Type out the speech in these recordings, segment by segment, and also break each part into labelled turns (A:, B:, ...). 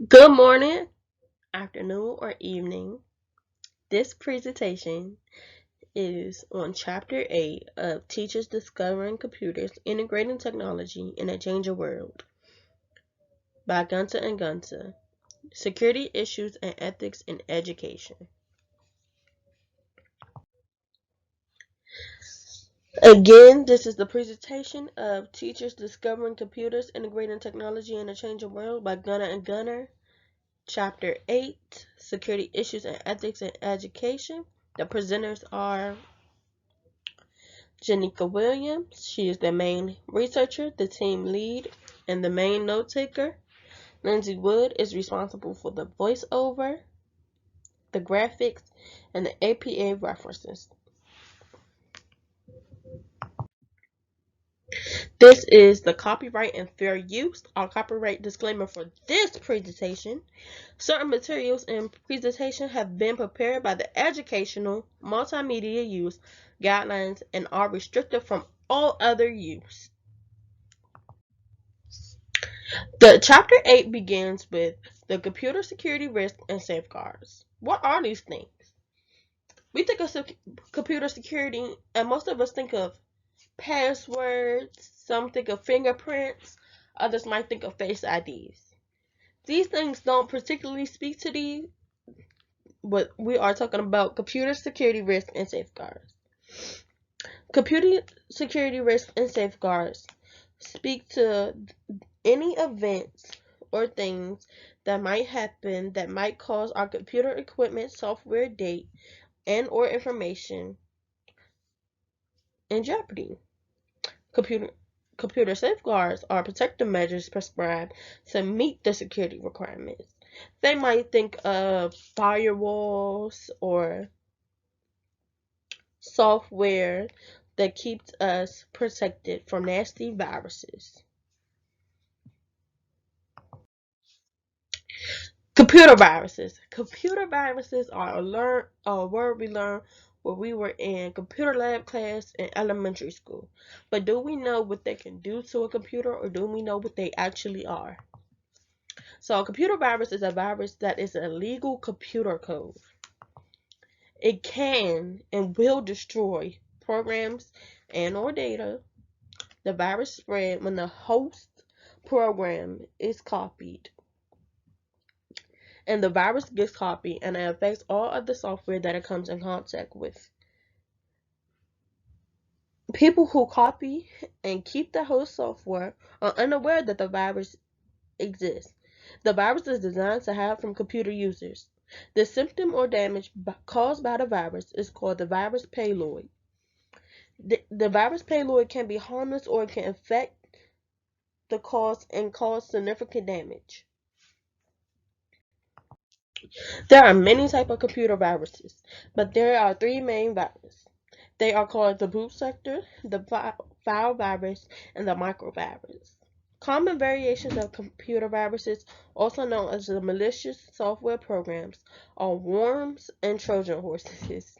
A: Good morning, afternoon, or evening. This presentation is on Chapter 8 of Teachers Discovering Computers, Integrating Technology in a Changing World by Gunter and Gunter. Security Issues and Ethics in Education. Again, this is the presentation of Teachers Discovering Computers, Integrating Technology in a Changing World by Gunter and Gunter. Chapter 8, Security Issues and Ethics in Education. The presenters are Janika Williams. She is the main researcher, the team lead, and the main note taker. Lindsay Wood is responsible for the voiceover, the graphics, and the APA references. This is the copyright and fair use. Our copyright disclaimer for this presentation. Certain materials in presentation have been prepared by the Educational Multimedia Use Guidelines and are restricted from all other use. The Chapter 8 begins with the computer security risks and safeguards. What are these things? We think of computer security, and most of us think of passwords, some think of fingerprints, others might think of face IDs. These things don't particularly speak to these, but we are talking about computer security risks and safeguards. Computer security risks and safeguards speak to any events or things that might happen that might cause our computer equipment, software, date, and or information in jeopardy. Computer Computer safeguards are protective measures prescribed to meet the security requirements. They might think of firewalls or software that keeps us protected from nasty viruses. Computer viruses. Computer viruses are a word we learned when we were in computer lab class in elementary school. But do we know what they can do to a computer, or do we know what they actually are? So a computer virus is a virus that is a legal computer code. It can and will destroy programs and or data. The virus spread when the host program is copied, and the virus gets copied and it affects all of the software that it comes in contact with. People who copy and keep the host software are unaware that the virus exists. The virus is designed to hide from computer users. The symptom or damage caused by the virus is called the virus payload. The virus payload can be harmless or it can affect the cause and cause significant damage. There are many types of computer viruses, but there are three main viruses. They are called the boot sector, the file virus, and the microvirus. Common variations of computer viruses, also known as the malicious software programs, are worms and Trojan horses.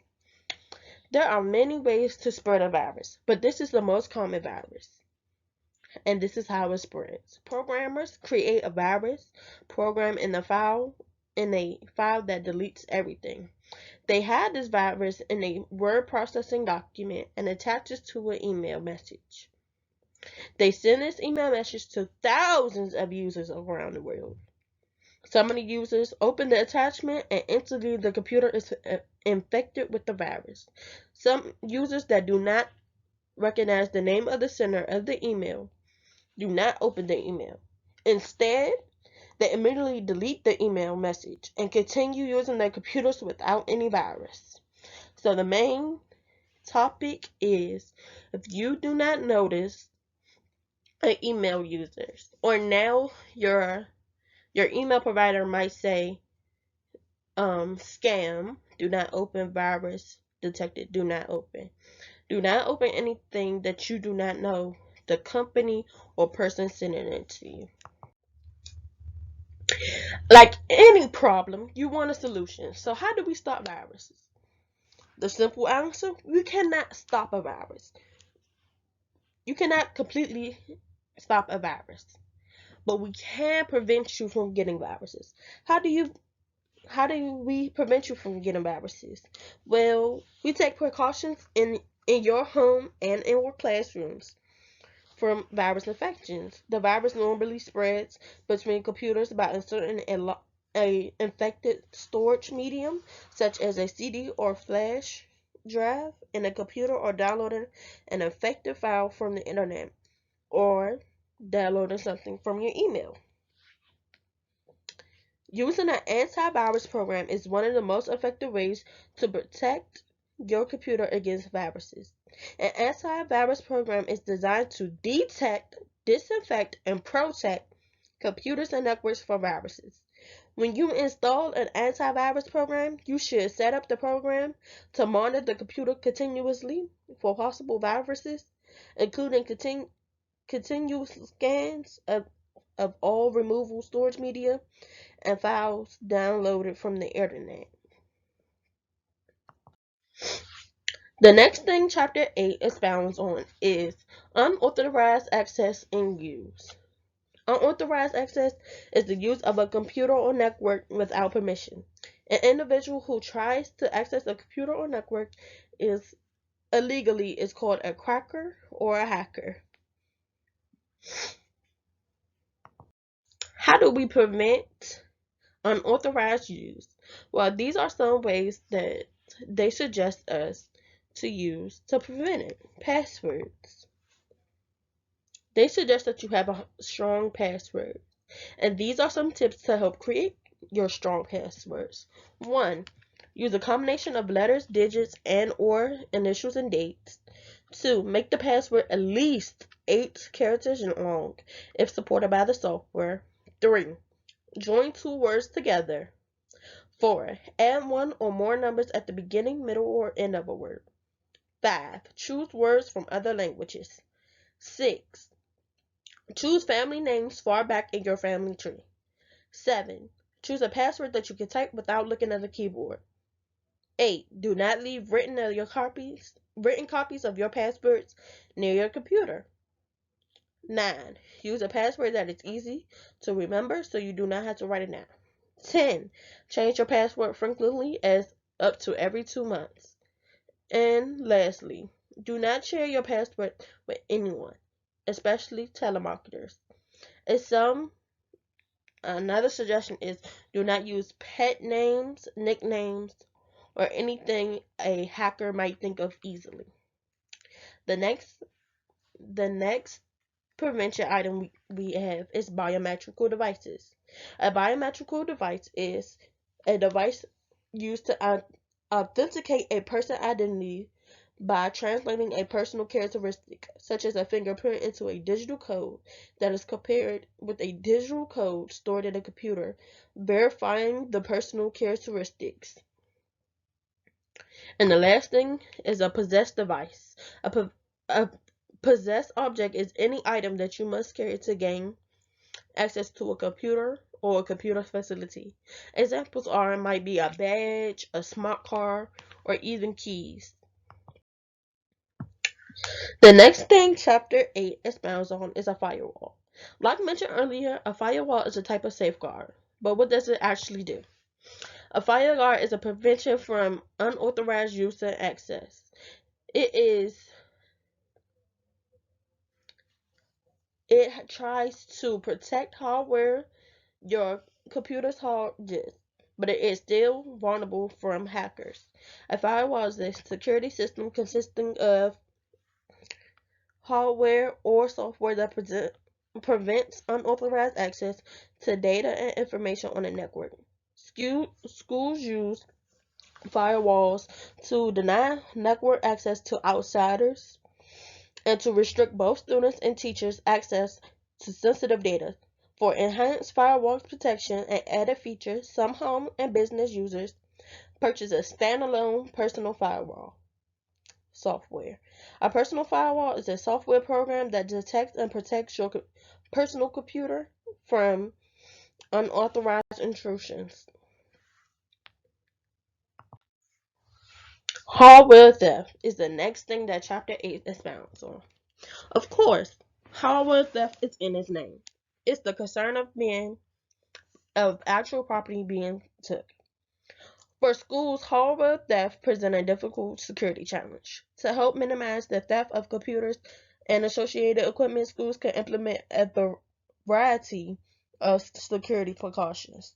A: There are many ways to spread a virus, but this is the most common virus, and this is how it spreads. Programmers create a virus program in a file that deletes everything. They hide this virus in a word processing document and attach it to an email message. They send this email message to thousands of users around the world. Some of the users open the attachment and instantly the computer is infected with the virus. Some users that do not recognize the name of the sender of the email do not open the email. Instead, they immediately delete the email message and continue using their computers without any virus. So the main topic is, if you do not notice an email users, or now your email provider might say scam, do not open, virus detected, do not open. Do not open anything that you do not know the company or person sending it to you. Like any problem, you want a solution. So how do we stop viruses? The simple answer, you cannot stop a virus. You cannot completely stop a virus. but we can prevent you from getting viruses. How do you how do we prevent you from getting viruses? Well, we take precautions in your home and in your classrooms from virus infections. The virus normally spreads between computers by inserting a infected storage medium, such as a CD or flash drive, in a computer, or downloading an infected file from the internet, or downloading something from your email. Using an antivirus program is one of the most effective ways to protect your computer against viruses. An antivirus program is designed to detect, disinfect, and protect computers and networks from viruses. When you install an antivirus program, you should set up the program to monitor the computer continuously for possible viruses, including continuous scans of all removable storage media and files downloaded from the internet. The next thing Chapter 8 expounds on is unauthorized access and use. Unauthorized access is the use of a computer or network without permission. An individual who tries to access a computer or network is illegally is called a cracker or a hacker. How do we prevent unauthorized use? Well, these are some ways that they suggest us to use to prevent it. Passwords. They suggest that you have a strong password. And these are some tips to help create your strong passwords. 1. Use a combination of letters, digits, and or initials and dates. 2. Make the password at least 8 characters long if supported by the software. 3. Join two words together. 4. Add one or more numbers at the beginning, middle, or end of a word. 5. Choose words from other languages. 6. Choose family names far back in your family tree. 7. Choose a password that you can type without looking at the keyboard. 8. Do not leave written copies of your passwords near your computer. 9. Use a password that is easy to remember so you do not have to write it down. 10. Change your password frequently, as up to every 2 months. And lastly, do not share your password with anyone, especially telemarketers. Another suggestion is do not use pet names, nicknames, or anything a hacker might think of easily. The next prevention item we have is biometrical devices. A biometrical device is a device used to authenticate a person's identity by translating a personal characteristic, such as a fingerprint, into a digital code that is compared with a digital code stored in a computer, verifying the personal characteristics. And the last thing is a possessed device. A possessed object is any item that you must carry to gain access to a computer or a computer facility. Examples might be a badge, a smart car, or even keys. The next thing Chapter 8 expounds on is a firewall. Like mentioned earlier, a firewall is a type of safeguard. But what does it actually do? A firewall is a prevention from unauthorized use and access. It tries to protect hardware, your computer's hard disk, but it is still vulnerable from hackers. A firewall is a security system consisting of hardware or software that prevents unauthorized access to data and information on a network. Schools use firewalls to deny network access to outsiders and to restrict both students and teachers' access to sensitive data. For enhanced firewall protection and added features, some home and business users purchase a standalone personal firewall software. A personal firewall is a software program that detects and protects your personal computer from unauthorized intrusions. Hardware theft is the next thing that Chapter 8 expounds on. Of course, hardware theft is in its name. It's the concern of actual property being took. For schools, hardware theft present a difficult security challenge. To help minimize the theft of computers and associated equipment, schools can implement a variety of security precautions.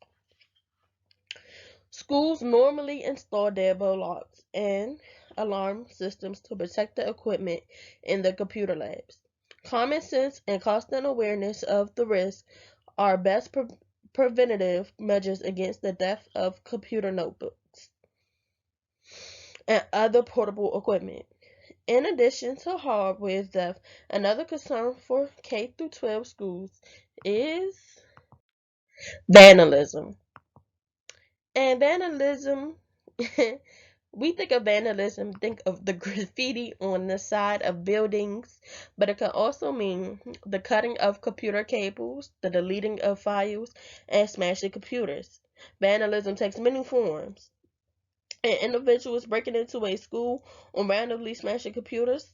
A: Schools normally install deadbolt locks and alarm systems to protect the equipment in the computer labs. Common sense and constant awareness of the risk are best preventative measures against the theft of computer notebooks and other portable equipment. In addition to hardware theft, another concern for K through 12 schools is vandalism. And vandalism, we think of vandalism, think of the graffiti on the side of buildings, but it can also mean the cutting of computer cables, the deleting of files, and smashing computers. Vandalism takes many forms, and individuals breaking into a school or randomly smashing computers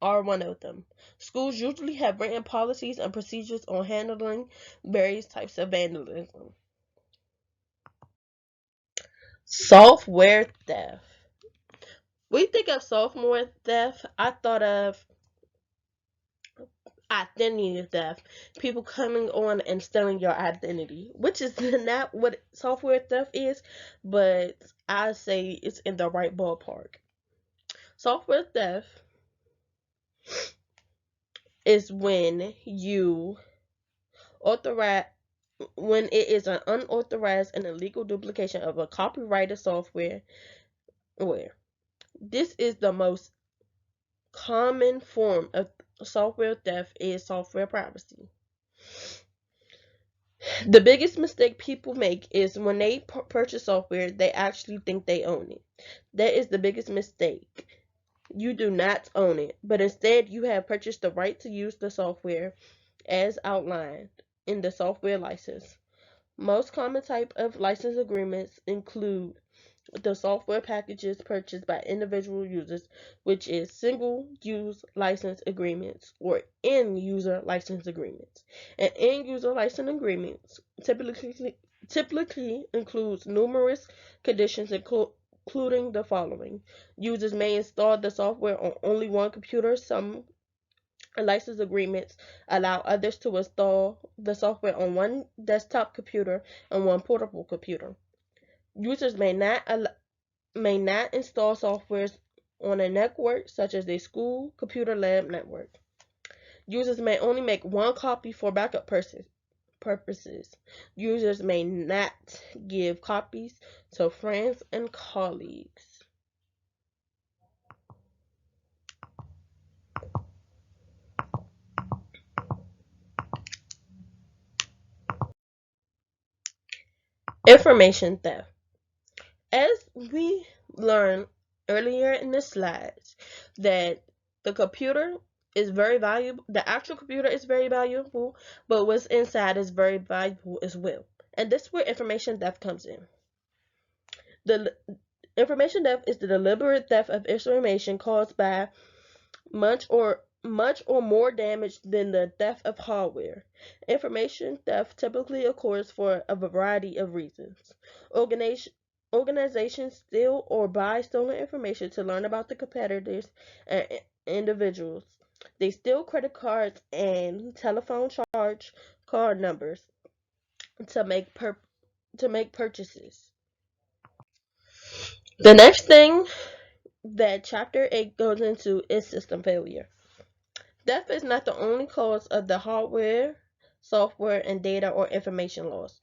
A: are one of them. Schools usually have written policies and procedures on handling various types of vandalism. Software theft. We think of sophomore theft, I thought of identity theft. People coming on and stealing your identity, which is not what software theft is, but I say it's in the right ballpark. Software theft is authorize when it is an unauthorized and illegal duplication of a copyrighted software. Where this is the most common form of software theft is software piracy. The biggest mistake people make is when they purchase software, they actually think they own it. That is the biggest mistake. You do not own it, but instead you have purchased the right to use the software as outlined in the software license. Most common type of license agreements include the software packages purchased by individual users, which is single-use license agreements or end-user license agreements. And end-user license agreements typically includes numerous conditions including the following. Users may install the software on only one computer. Some license agreements allow others to install the software on one desktop computer and one portable computer. Users may not install software on a network such as a school computer lab network. Users may only make one copy for backup purposes. Users may not give copies to friends and colleagues. Information theft. As we learned earlier in the slides, that the computer is very valuable, the actual computer is very valuable, but what's inside is very valuable as well. And this is where information theft comes in. The information theft is the deliberate theft of information caused by much or more damage than the theft of hardware. Information theft typically occurs for a variety of reasons. Organizations steal or buy stolen information to learn about the competitors and individuals. They steal credit cards and telephone charge card numbers to make purchases. The next thing that chapter 8 goes into is system failure. Theft is not the only cause of the hardware, software, and data or information loss.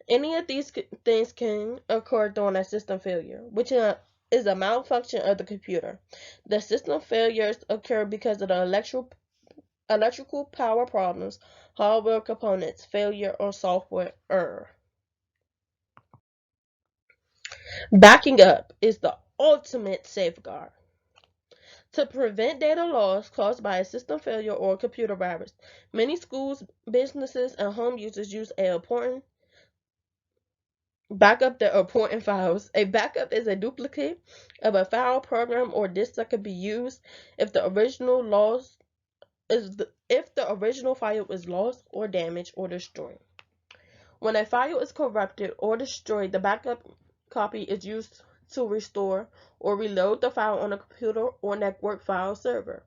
A: Any of these things can occur during a system failure, which is a malfunction of the computer. The system failures occur because of the electrical power problems, hardware components failure, or software error. Backing up is the ultimate safeguard. To prevent data loss caused by a system failure or a computer virus, many schools, businesses, and home users use a important backup their important files. A backup is a duplicate of a file, program, or disk that can be used if the original loss is if the original file is lost or damaged or destroyed. When a file is corrupted or destroyed, the backup copy is used to restore or reload the file on a computer or network file server.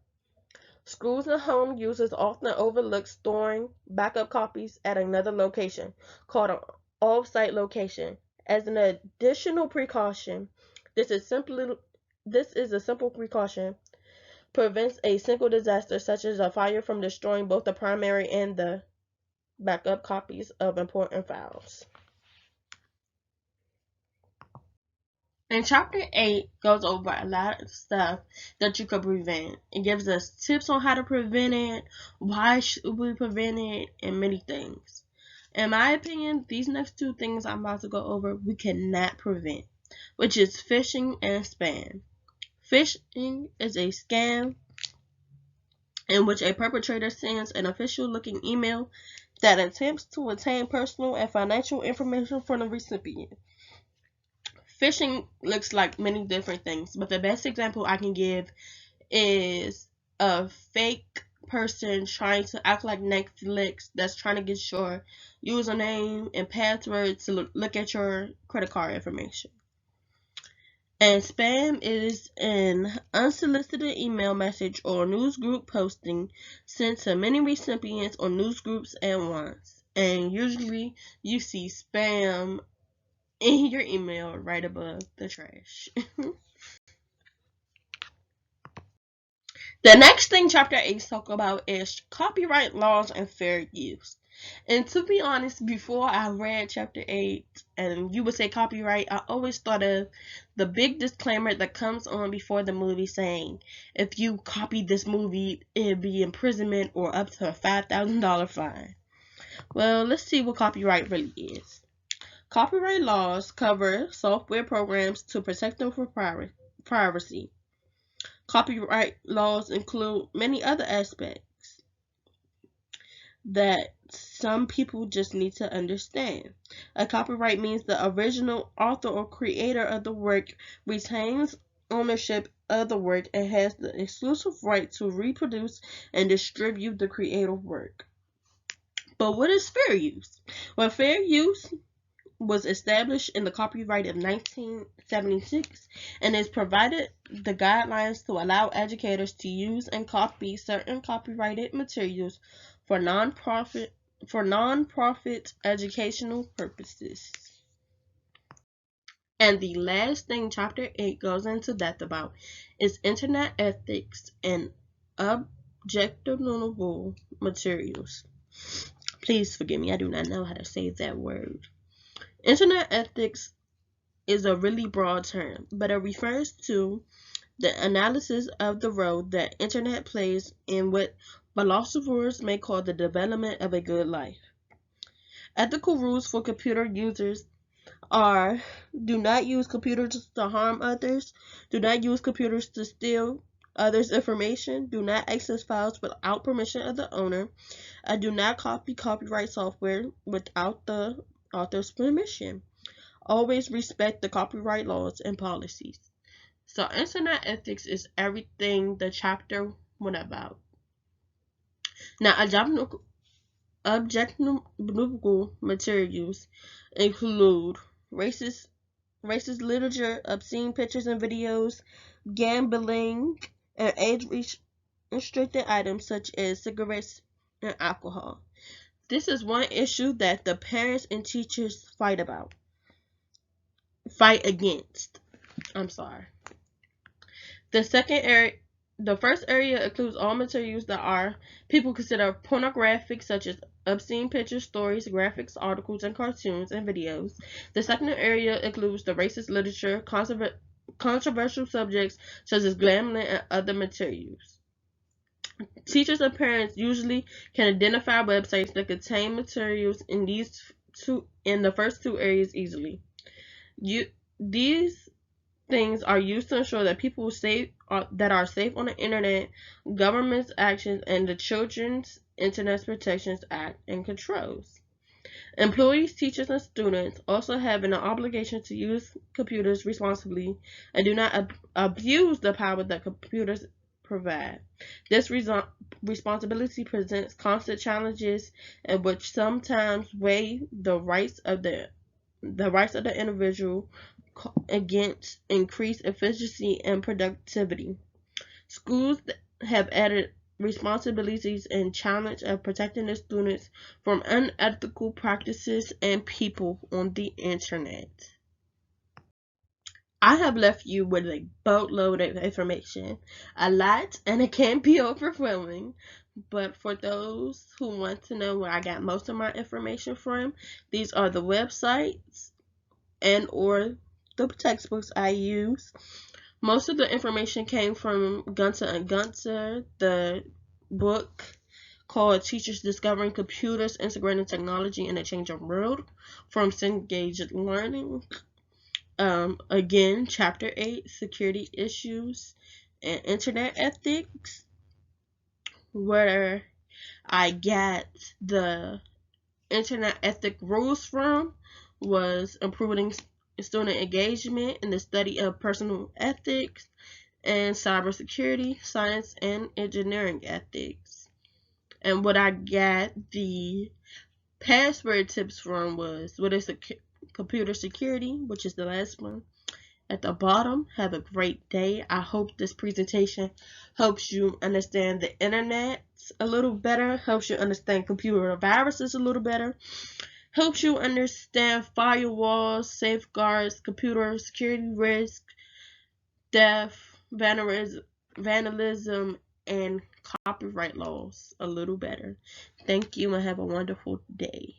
A: Schools and home users often overlook storing backup copies at another location, called an off-site location. As an additional precaution, this is a simple precaution prevents a single disaster such as a fire from destroying both the primary and the backup copies of important files. And chapter 8 goes over a lot of stuff that you could prevent. It gives us tips on how to prevent it, why should we prevent it, and many things. In my opinion, these next two things I'm about to go over, we cannot prevent, which is phishing and spam. Phishing is a scam in which a perpetrator sends an official-looking email that attempts to obtain personal and financial information from the recipient. Phishing looks like many different things, but the best example I can give is a fake person trying to act like Netflix that's trying to get your username and password to look at your credit card information. And spam is an unsolicited email message or news group posting sent to many recipients or news groups at once. And usually you see spam in your email right above the trash. The next thing chapter 8 talk about is copyright laws and fair use. And to be honest, before I read chapter 8 and you would say copyright, I always thought of the big disclaimer that comes on before the movie saying, if you copy this movie, it'd be imprisonment or up to a $5,000 fine. Well, let's see what copyright really is. Copyright laws cover software programs to protect them from privacy. Copyright laws include many other aspects that some people just need to understand. A copyright means the original author or creator of the work retains ownership of the work and has the exclusive right to reproduce and distribute the creative work. But what is fair use? Well, fair use was established in the Copyright of 1976 and is provided the guidelines to allow educators to use and copy certain copyrighted materials for non-profit educational purposes. And the last thing chapter 8 goes into depth about is internet ethics and objectionable materials. Please forgive me, I do not know how to say that word. Internet ethics is a really broad term, but it refers to the analysis of the role that internet plays in what philosophers may call the development of a good life. Ethical rules for computer users are: do not use computers to harm others, do not use computers to steal others' information, do not access files without permission of the owner, do not copy copyright software without the author's permission. Always respect the copyright laws and policies. So internet ethics is everything the chapter went about. Now, objectionable materials include racist literature, obscene pictures and videos, gambling, and age-restricted items such as cigarettes and alcohol. This is one issue that the parents and teachers fight against. The first area includes all materials that people consider pornographic, such as obscene pictures, stories, graphics, articles, and cartoons and videos. The second area includes the racist literature, controversial subjects such as gambling and other materials. Teachers and parents usually can identify websites that contain materials in the first two areas easily. These things are used to ensure that people that are safe on the internet, government's actions, and the Children's Internet Protections Act and controls. Employees, teachers, and students also have an obligation to use computers responsibly and do not abuse the power that computers provide. This responsibility presents constant challenges in which sometimes weigh the rights of the individual against increased efficiency and productivity. Schools have added responsibilities and challenge of protecting the students from unethical practices and people on the internet. I have left you with a boatload of information, a lot, and it can be overwhelming. But for those who want to know where I got most of my information from, these are the websites and or the textbooks I use. Most of the information came from Gunter and Gunter, the book called Teachers Discovering Computers, Integrating Technology in a Changing World from Cengaged Learning. Again, Chapter 8, Security Issues and Internet Ethics, where I got the internet ethic rules from was improving student engagement in the study of personal ethics and cybersecurity, science, and engineering ethics. And what I got the password tips from was what is computer security, which is the last one at the bottom. Have a great day. I hope this presentation helps you understand the internet a little better, helps you understand computer viruses a little better, helps you understand firewalls, safeguards, computer security risk, theft, vandalism, and copyright laws a little better. Thank you and have a wonderful day.